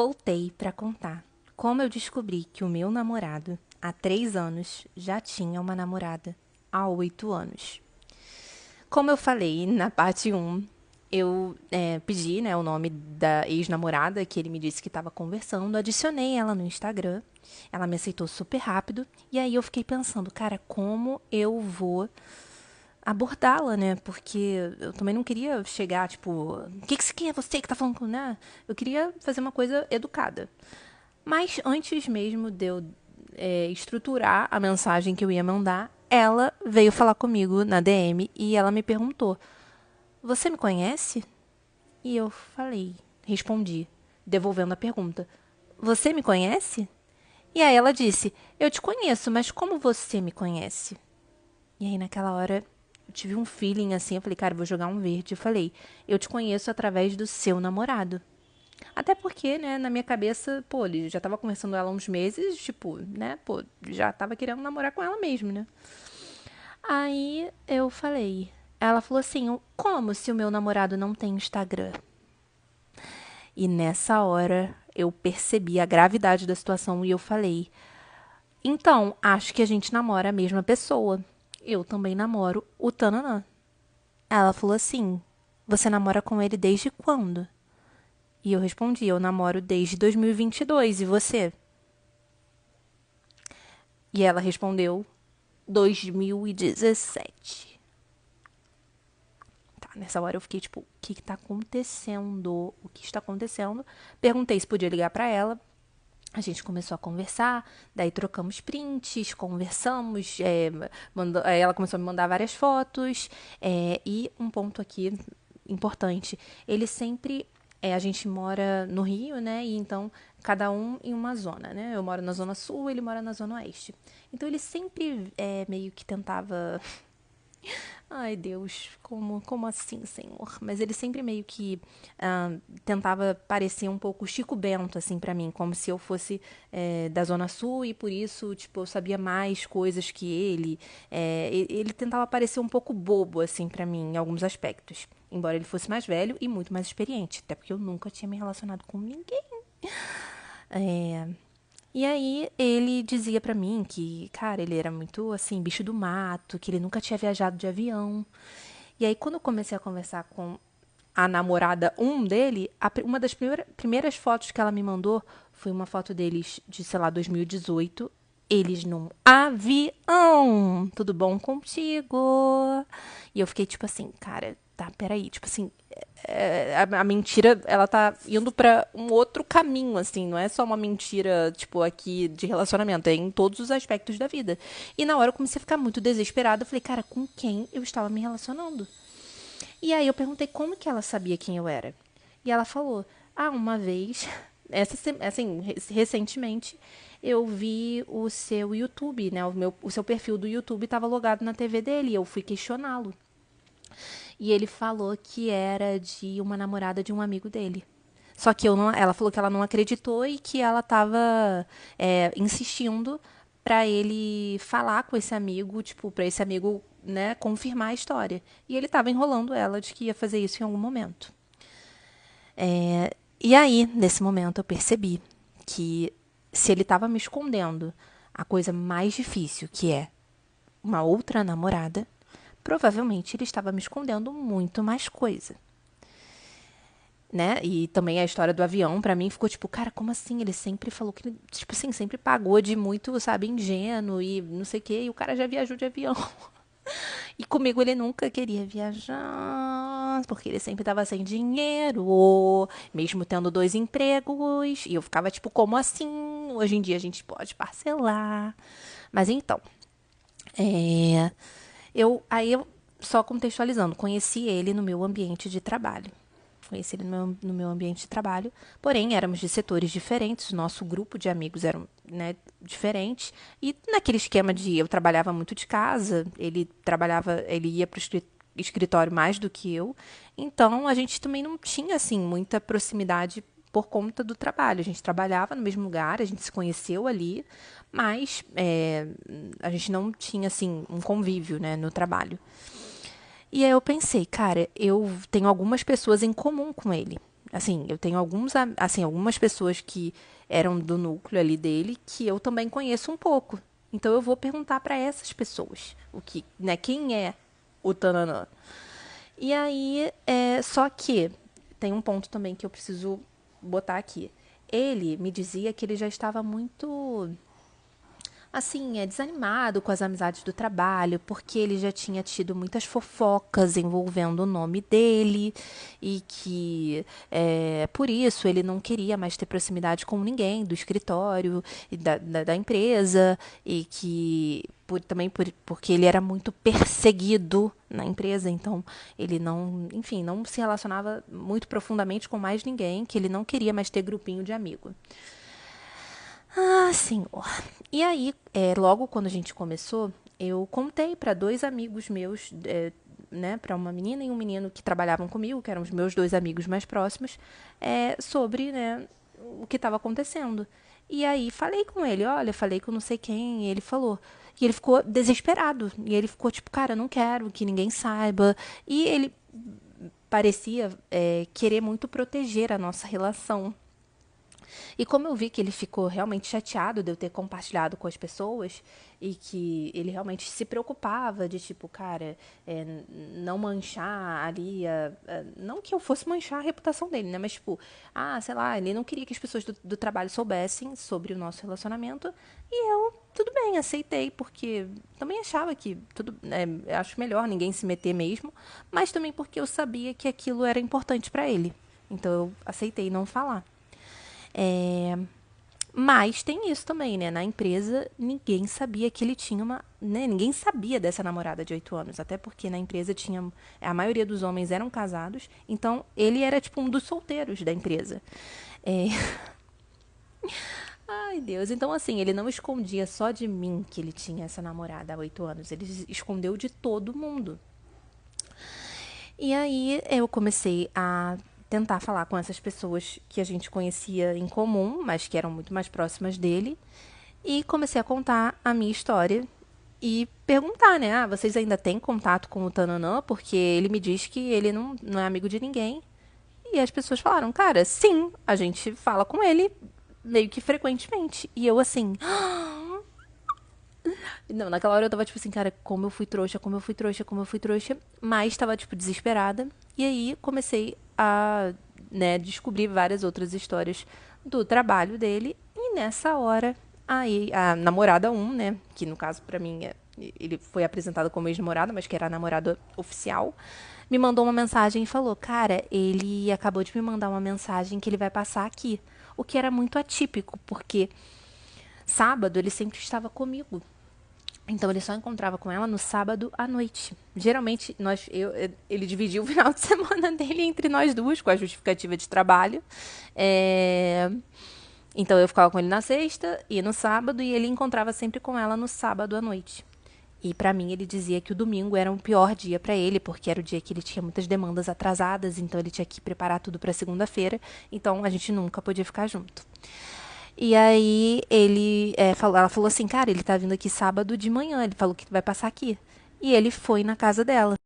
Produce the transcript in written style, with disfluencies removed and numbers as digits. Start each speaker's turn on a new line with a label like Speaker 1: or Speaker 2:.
Speaker 1: Voltei pra contar como eu descobri que o meu namorado, há 3 anos, já tinha uma namorada há 8 anos. Como eu falei na parte um, eu pedi, né, o nome da ex-namorada que ele me disse que estava conversando, adicionei ela no Instagram, ela me aceitou super rápido, e aí eu fiquei pensando, cara, como eu vou abordá-la, né? Porque eu também não queria chegar, tipo, quem é você que tá falando com, né? Eu queria fazer uma coisa educada. Mas antes mesmo de eu estruturar a mensagem que eu ia mandar, ela veio falar comigo na DM e ela me perguntou: Você me conhece? E eu respondi, devolvendo a pergunta: Você me conhece? E aí ela disse: Eu te conheço, mas como você me conhece? E aí naquela hora eu tive um feeling assim, eu falei, cara, eu vou jogar um verde. Eu falei, eu te conheço através do seu namorado. Até porque, né, na minha cabeça, pô, ele já tava conversando com ela há uns meses, tipo, né, pô, já tava querendo namorar com ela mesmo, né? Aí eu falei, ela falou assim, como se o meu namorado não tem Instagram? E nessa hora eu percebi a gravidade da situação e eu falei, então, acho que a gente namora a mesma pessoa. Eu também namoro o Tananã. Ela falou assim, você namora com ele desde quando? E eu respondi, eu namoro desde 2022, e você? E ela respondeu, 2017. Tá, nessa hora eu fiquei tipo, o que que tá acontecendo? O que está acontecendo? Perguntei se podia ligar pra ela. A gente começou a conversar, daí trocamos prints, conversamos, ela começou a me mandar várias fotos, e um ponto aqui importante, ele sempre, a gente mora no Rio, né, e então cada um em uma zona, né, eu moro na zona sul, ele mora na zona oeste, então ele sempre meio que tentava. Ai, Deus, como assim, Senhor? Mas ele sempre meio que tentava parecer um pouco Chico Bento, assim, pra mim, como se eu fosse da Zona Sul e por isso, tipo, eu sabia mais coisas que ele. Ele tentava parecer um pouco bobo, assim, pra mim, em alguns aspectos. Embora ele fosse mais velho e muito mais experiente, até porque eu nunca tinha me relacionado com ninguém. É, e aí ele dizia pra mim que, cara, ele era muito assim, bicho do mato, que ele nunca tinha viajado de avião. E aí quando eu comecei a conversar com a namorada dele, uma das primeiras fotos que ela me mandou foi uma foto deles de, sei lá, 2018. Eles num avião. Tudo bom contigo? E eu fiquei tipo assim, cara, tá, peraí. Tipo assim, a mentira, ela tá indo pra um outro caminho, assim. Não é só uma mentira, tipo, aqui de relacionamento. É em todos os aspectos da vida. E na hora eu comecei a ficar muito desesperada. Eu falei, cara, com quem eu estava me relacionando? E aí eu perguntei como que ela sabia quem eu era. E ela falou: Ah, uma vez, assim, recentemente, eu vi o seu YouTube, né? O seu perfil do YouTube estava logado na TV dele. E eu fui questioná-lo. E ele falou que era de uma namorada de um amigo dele. Só que ela falou que ela não acreditou e que ela estava insistindo para ele falar com esse amigo, tipo, para esse amigo, né, confirmar a história. E ele estava enrolando ela de que ia fazer isso em algum momento. E aí, nesse momento, eu percebi que se ele estava me escondendo a coisa mais difícil, que é uma outra namorada, provavelmente ele estava me escondendo muito mais coisa. Né? E também a história do avião, pra mim, ficou tipo, cara, como assim? Ele sempre falou que, tipo assim, sempre pagou de muito, sabe, ingênuo e não sei o quê, e o cara já viajou de avião. E comigo ele nunca queria viajar, porque ele sempre tava sem dinheiro, mesmo tendo 2 empregos. E eu ficava tipo, como assim? Hoje em dia a gente pode parcelar. Mas então, é, aí eu, só contextualizando, conheci ele no meu ambiente de trabalho. Conheci ele no meu ambiente de trabalho. Porém, éramos de setores diferentes, nosso grupo de amigos era, né, diferente. E naquele esquema de eu trabalhava muito de casa, ele ia para o escritório mais do que eu. Então, a gente também não tinha, assim, muita proximidade por conta do trabalho. A gente trabalhava no mesmo lugar, a gente se conheceu ali, mas a gente não tinha, assim, um convívio, né, no trabalho. E aí eu pensei, cara, eu tenho algumas pessoas em comum com ele. Assim, eu tenho algumas pessoas que eram do núcleo ali dele que eu também conheço um pouco. Então eu vou perguntar para essas pessoas o que, né, quem é o Tananã. E aí, só que tem um ponto também que eu preciso botar aqui. Ele me dizia que ele já estava muito assim, desanimado com as amizades do trabalho, porque ele já tinha tido muitas fofocas envolvendo o nome dele e que por isso ele não queria mais ter proximidade com ninguém do escritório e da empresa e que porque ele era muito perseguido na empresa, então ele não, enfim, não se relacionava muito profundamente com mais ninguém, que ele não queria mais ter grupinho de amigo. Ah, senhor. E aí, logo quando a gente começou, eu contei para dois amigos meus, né, para uma menina e um menino que trabalhavam comigo, que eram os meus dois amigos mais próximos, sobre, né, o que estava acontecendo. E aí falei com ele, olha, falei com não sei quem, e ele falou. E ele ficou desesperado. E ele ficou tipo, cara, eu não quero que ninguém saiba. E ele parecia querer muito proteger a nossa relação. E como eu vi que ele ficou realmente chateado de eu ter compartilhado com as pessoas e que ele realmente se preocupava de tipo, cara, não manchar ali, não que eu fosse manchar a reputação dele, né? Mas tipo, sei lá, ele não queria que as pessoas do trabalho soubessem sobre o nosso relacionamento e eu, tudo bem, aceitei, porque também achava que acho melhor ninguém se meter mesmo, mas também porque eu sabia que aquilo era importante para ele. Então eu aceitei não falar. É, mas tem isso também, né? Na empresa, ninguém sabia que ele tinha uma. Né? Ninguém sabia dessa namorada de 8 anos. Até porque na empresa tinha. A maioria dos homens eram casados. Então, ele era tipo um dos solteiros da empresa. É... Ai, Deus. Então, assim, ele não escondia só de mim que ele tinha essa namorada há 8 anos. Ele escondeu de todo mundo. E aí eu comecei a tentar falar com essas pessoas que a gente conhecia em comum, mas que eram muito mais próximas dele. E comecei a contar a minha história e perguntar, né? Vocês ainda têm contato com o Tananã? Porque ele me diz que ele não é amigo de ninguém. E as pessoas falaram, cara, sim, a gente fala com ele meio que frequentemente. E eu assim. Não, naquela hora eu tava tipo assim, cara, como eu fui trouxa, como eu fui trouxa, como eu fui trouxa. Mas tava, tipo, desesperada. E aí comecei a, né, descobrir várias outras histórias do trabalho dele. E nessa hora, aí, a namorada né, que no caso pra mim ele foi apresentado como ex-namorada, mas que era a namorada oficial, me mandou uma mensagem e falou, cara, ele acabou de me mandar uma mensagem que ele vai passar aqui. O que era muito atípico, porque sábado ele sempre estava comigo. Então ele só encontrava com ela no sábado à noite. Geralmente ele dividia o final de semana dele entre nós duas, com a justificativa de trabalho. Então eu ficava com ele na sexta e no sábado, e ele encontrava sempre com ela no sábado à noite. E pra mim ele dizia que o domingo era um pior dia pra ele, porque era o dia que ele tinha muitas demandas atrasadas, então ele tinha que preparar tudo pra segunda-feira, então a gente nunca podia ficar junto. E aí ela falou assim, cara, ele tá vindo aqui sábado de manhã, ele falou que vai passar aqui. E ele foi na casa dela.